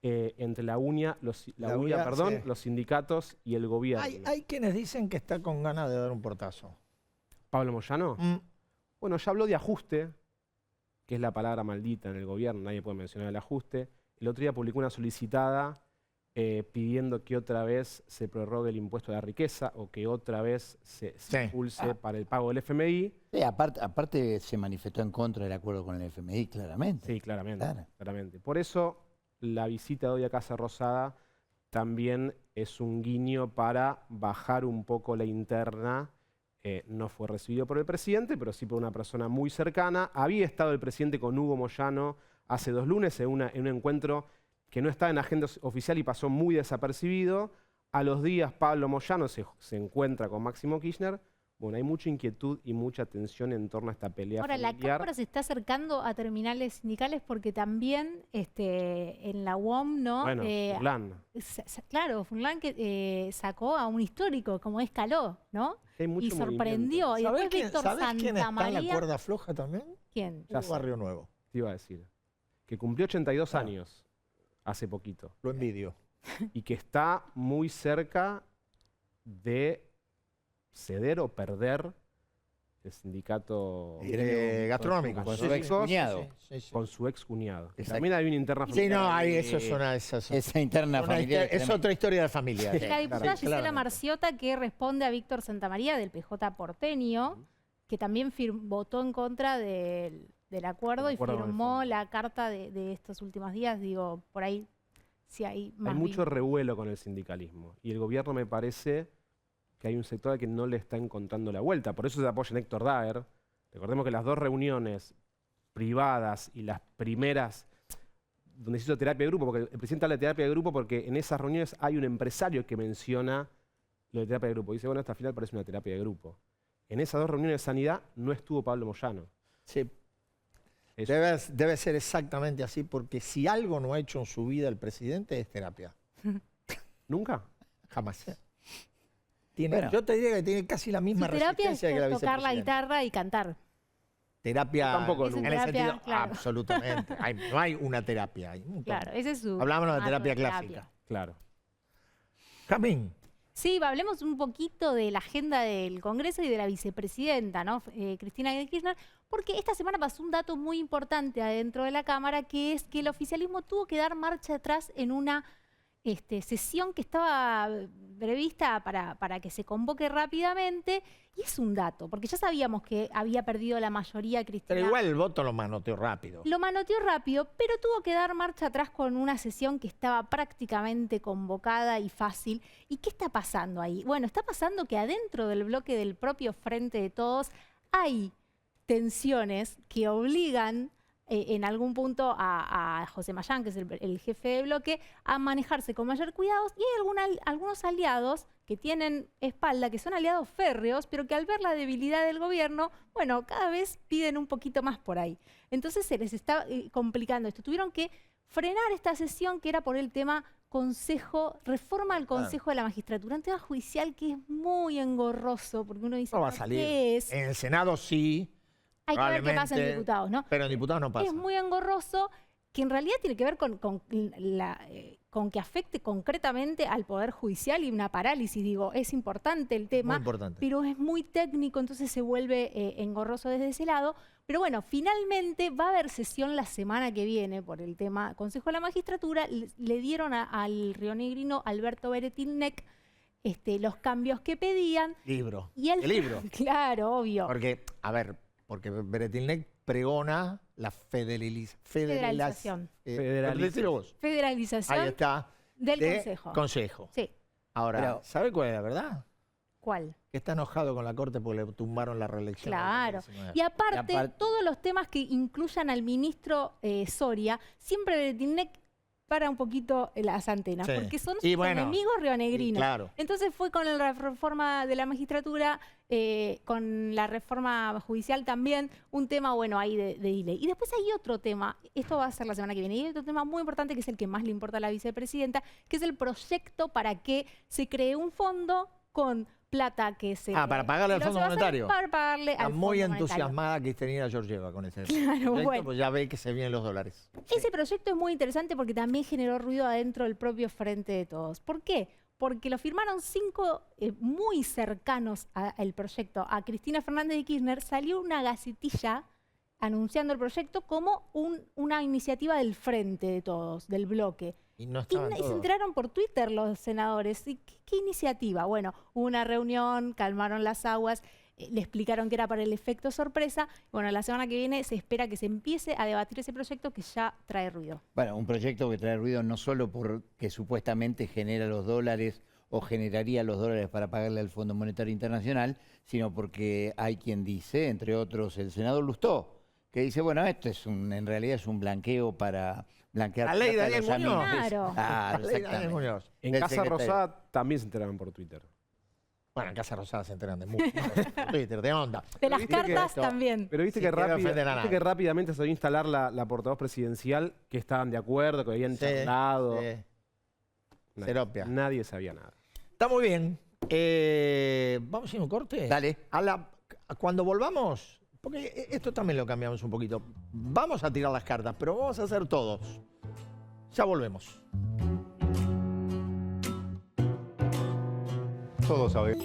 entre los sindicatos y el gobierno. Hay quienes dicen que está con ganas de dar un portazo. ¿Pablo Moyano? Bueno, ya habló de ajuste, que es la palabra maldita en el gobierno, nadie puede mencionar el ajuste. El otro día publicó una solicitada pidiendo que otra vez se prorrogue el impuesto a la riqueza o que otra vez se impulse para el pago del FMI. Sí, aparte se manifestó en contra del acuerdo con el FMI, claramente. Sí, claramente, Claro. claramente. Por eso la visita de hoy a Casa Rosada también es un guiño para bajar un poco la interna. No fue recibido por el presidente, pero sí por una persona muy cercana. Había estado el presidente con Hugo Moyano hace 2 lunes en un encuentro que no estaba en agenda oficial y pasó muy desapercibido. A los días Pablo Moyano se encuentra con Máximo Kirchner, Bueno, hay mucha inquietud y mucha tensión en torno a esta pelea Ahora, familiar. la Cámara se está acercando a terminales sindicales porque también en la UOM, ¿no? Bueno, Furlan. Claro, Furlan que sacó a un histórico como es Caló, ¿no? Hay mucho Y sorprendió. Y después Víctor ¿Sabés quién está en la Santamaría. cuerda floja también? ¿Quién? Ya sé. Barrio Nuevo. Te iba a decir. Que cumplió 82 años hace poquito. Lo envidio. Y que está muy cerca de ceder o perder el sindicato Gastronómico. con su excuñado. con su ex cuñado. Exacto. También hay una interna Sí, familiar. no, ahí eso es una... Esa interna familiar. Es otra historia de familia. Y la diputada Sí, Gisela claramente. Marciota, que responde a Víctor Santamaría del PJ porteño, que también votó en contra del acuerdo y con el firmó fondo. la carta de estos últimos días. Digo, por ahí sí hay más. Hay mucho revuelo con el sindicalismo. Y el gobierno me parece que hay un sector al que no le está encontrando la vuelta. Por eso se apoya en Héctor Daer. Recordemos que las dos reuniones privadas y las primeras donde se hizo terapia de grupo, porque el presidente habla de terapia de grupo porque en esas reuniones hay un empresario que menciona lo de terapia de grupo. Dice, bueno, esta final parece una terapia de grupo. En esas dos reuniones de sanidad no estuvo Pablo Moyano. Sí. Eso. Debe ser exactamente así, porque si algo no ha hecho en su vida el presidente es terapia. ¿Nunca? Jamás. Bueno. Yo te diría que tiene casi la misma Su terapia es resistencia que la tocar la vicepresidenta. guitarra y cantar. Terapia Yo tampoco en nunca. el Terapia, sentido, claro. absolutamente. No hay una terapia. Hay un montón. Claro, ese es su. Hablábamos de formato terapia clásica. Claro. Jamín. Sí, hablemos un poquito de la agenda del Congreso y de la vicepresidenta, ¿no? Cristina Kirchner, porque esta semana pasó un dato muy importante adentro de la Cámara, que es que el oficialismo tuvo que dar marcha atrás en una sesión que estaba prevista para que se convoque rápidamente, y es un dato, porque ya sabíamos que había perdido la mayoría Cristina. Pero igual el voto lo manoteó rápido. Lo manoteó rápido, pero tuvo que dar marcha atrás con una sesión que estaba prácticamente convocada y fácil. ¿Y qué está pasando ahí? Bueno, está pasando que adentro del bloque del propio Frente de Todos hay tensiones que obligan en algún punto a José Mayán, que es el jefe de bloque, a manejarse con mayor cuidado. Y hay algunos aliados que tienen espalda, que son aliados férreos, pero que al ver la debilidad del gobierno, bueno, cada vez piden un poquito más por ahí. Entonces se les está complicando esto. Tuvieron que frenar esta sesión que era por el tema reforma al Consejo de la Magistratura, un tema judicial que es muy engorroso, porque uno dice, No va a salir. ¿qué es? En el Senado sí. Hay que ver qué pasa en probablemente, diputados, ¿no? Pero en diputados no pasa. Es muy engorroso, que en realidad tiene que ver con que afecte concretamente al Poder Judicial y una parálisis. Digo, es importante el tema, Muy importante. pero es muy técnico, entonces se vuelve engorroso desde ese lado. Pero bueno, finalmente va a haber sesión la semana que viene por el tema Consejo de la Magistratura. Le dieron al rionegrino Alberto Beretilnec los cambios que pedían. Libro. Y El libro. Claro, obvio. Porque Beretilnec pregona la Federalización. Decilo vos. Federalización Ahí está. del de Consejo. Sí. Ahora, Pero- ¿sabe cuál es la verdad? ¿Cuál? Que está enojado con la Corte porque le tumbaron la reelección. en Claro. 2019. Y aparte, Y aparte- todos los temas que incluyan al ministro Soria, siempre Beretilnec para un poquito las antenas, Sí. porque son Y sus bueno, enemigos rionegrinos. claro. Entonces fue con la reforma de la magistratura, con la reforma judicial también, un tema bueno ahí de delay. Y después hay otro tema, esto va a ser la semana que viene, y hay otro tema muy importante que es el que más le importa a la vicepresidenta, que es el proyecto para que se cree un fondo con plata que se... para pagarle al pero Fondo se va a hacer Monetario. Para pagarle Está al muy Fondo Monetario. entusiasmada Cristina Georgieva con ese Claro, proyecto, bueno. pues ya ve que se vienen los dólares. Ese proyecto es muy interesante porque también generó ruido adentro del propio Frente de Todos. ¿Por qué? Porque lo firmaron 5 muy cercanos al proyecto. A Cristina Fernández de Kirchner salió una gacetilla anunciando el proyecto como una iniciativa del Frente de Todos, del bloque. Y no Y estaban se todos. enteraron por Twitter los senadores. ¿Y qué iniciativa? Bueno, hubo una reunión, calmaron las aguas, le explicaron que era para el efecto sorpresa. Bueno, la semana que viene se espera que se empiece a debatir ese proyecto que ya trae ruido. Bueno, un proyecto que trae ruido no solo porque supuestamente genera los dólares o generaría los dólares para pagarle al Fondo Monetario Internacional, sino porque hay quien dice, entre otros el senador Lustó, que dice, bueno, esto en realidad es un blanqueo para blanquear La ley de plata a Daniel los Muñoz. amigos. Claro. Ah, La ley de Daniel exactamente. Muñoz. En Del Casa secretario. Rosada también se enteraron por Twitter. Bueno, en Casa Rosada se enteran de mucho. Twitter, de onda. De las viste que cartas esto- también. Pero viste, Sí, que, que no ofender a viste nadie. que rápidamente se había instalar la portavoz presidencial, que estaban de acuerdo, que habían charlado. Nadie, Seropia. nadie sabía nada. Está muy bien. ¿Vamos a ir a un corte? Dale. Cuando volvamos, porque esto también lo cambiamos un poquito. Vamos a tirar las cartas, pero vamos a hacer todos. Ya volvemos. Todos sabemos.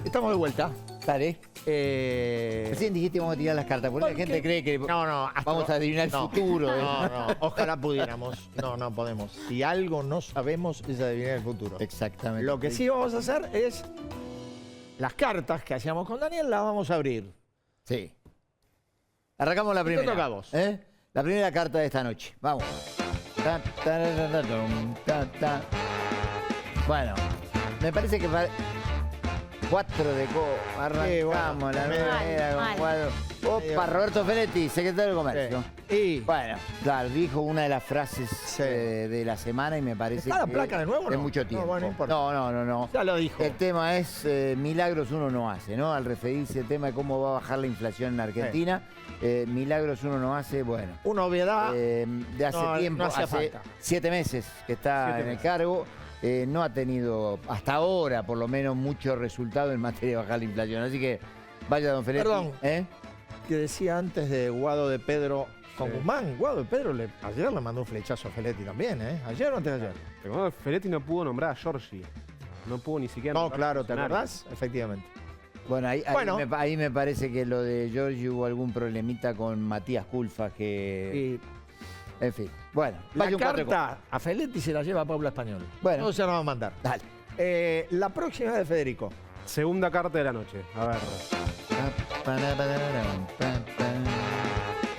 Estamos de vuelta. Dale. Recién dijiste vamos a tirar las cartas, porque la gente cree que No, vamos a adivinar el futuro. No, ojalá pudiéramos. No podemos. Si algo no sabemos es adivinar el futuro. Exactamente. Lo que sí vamos a hacer es las cartas que hacíamos con Daniel las vamos a abrir. Sí. Arrancamos la te primera. toca a vos. La primera carta de esta noche. Vamos. Bueno, me parece que 4 de copa. Arrancamos la primera con mal. 4. Opa, Roberto Feletti, secretario de Comercio. Y Bueno, claro, dijo una de las frases de la semana y me parece ¿Está la que placa de nuevo o es no? mucho No, tiempo. bueno, no importa. No. ya lo dijo. El tema es milagros uno no hace, ¿no? Al referirse al tema de cómo va a bajar la inflación en Argentina, milagros uno no hace, bueno. Una obviedad. De hace no, tiempo, no hacía hace falta. 7 meses que está 7 en el meses. cargo, no ha tenido hasta ahora por lo menos mucho resultado en materia de bajar la inflación. Así que vaya, don Feletti. Perdón. ¿Eh? Que decía antes de Guado de Pedro con Guzmán. Guado de Pedro ayer le mandó un flechazo a Feletti también, ¿eh? ¿Ayer o antes de ayer? Pero Feletti no pudo nombrar a Giorgi. No pudo ni siquiera No, nombrar claro, ¿te funcionarios. acordás? Efectivamente. Bueno, Bueno. ahí me parece que lo de Giorgio hubo algún problemita con Matías Culfa que... Y En fin. Bueno, la vaya un 4 de copa. carta a Feletti se la lleva Paula Español. Bueno. No se la va a mandar. Dale. La próxima es de Federico. Segunda carta de la noche. A ver.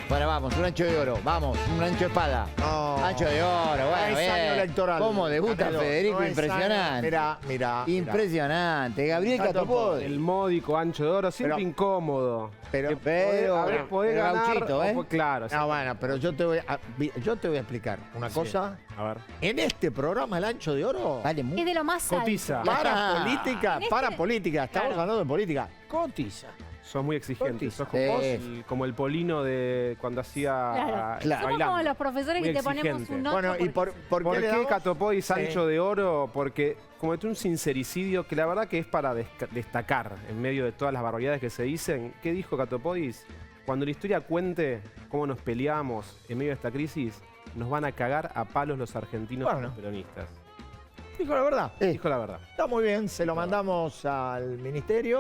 Bueno, vamos, un ancho de oro, vamos, un ancho de espada. No. Ancho de oro, bueno, No es año bien. electoral. ¿Cómo debuta Canelo, Federico? no es Impresionante. año- Mirá. Impresionante. Gabriel Catopodri. El módico ancho de oro, siempre Pero- incómodo. pero- Que pero ganar, gauchito, o ¿eh? claro. No, bueno, pero yo te voy a explicar una cosa. A ver. En este programa, el ancho de oro, Vale Es mucho. de lo más Cotiza. alto. para Ah. política, En este- para política. Estamos Claro. hablando de política. Cotiza. Sos muy exigente. Cotiza. Sos como, Sí. como el Polino de cuando hacía Claro. Claro. Somos bailando. como los profesores Muy que te ponemos exigente. un 8. Bueno, ¿y por ¿Por qué le qué damos? Catopodis Sí. ancho de oro? Porque cometió un sincericidio que la verdad que es para destacar en medio de todas las barbaridades que se dicen. ¿Qué dijo Catopodis? Cuando la historia cuente cómo nos peleamos en medio de esta crisis, nos van a cagar a palos los argentinos y Bueno. los peronistas. Dijo la verdad. Dijo la verdad. Está muy bien, se lo mandamos al ministerio.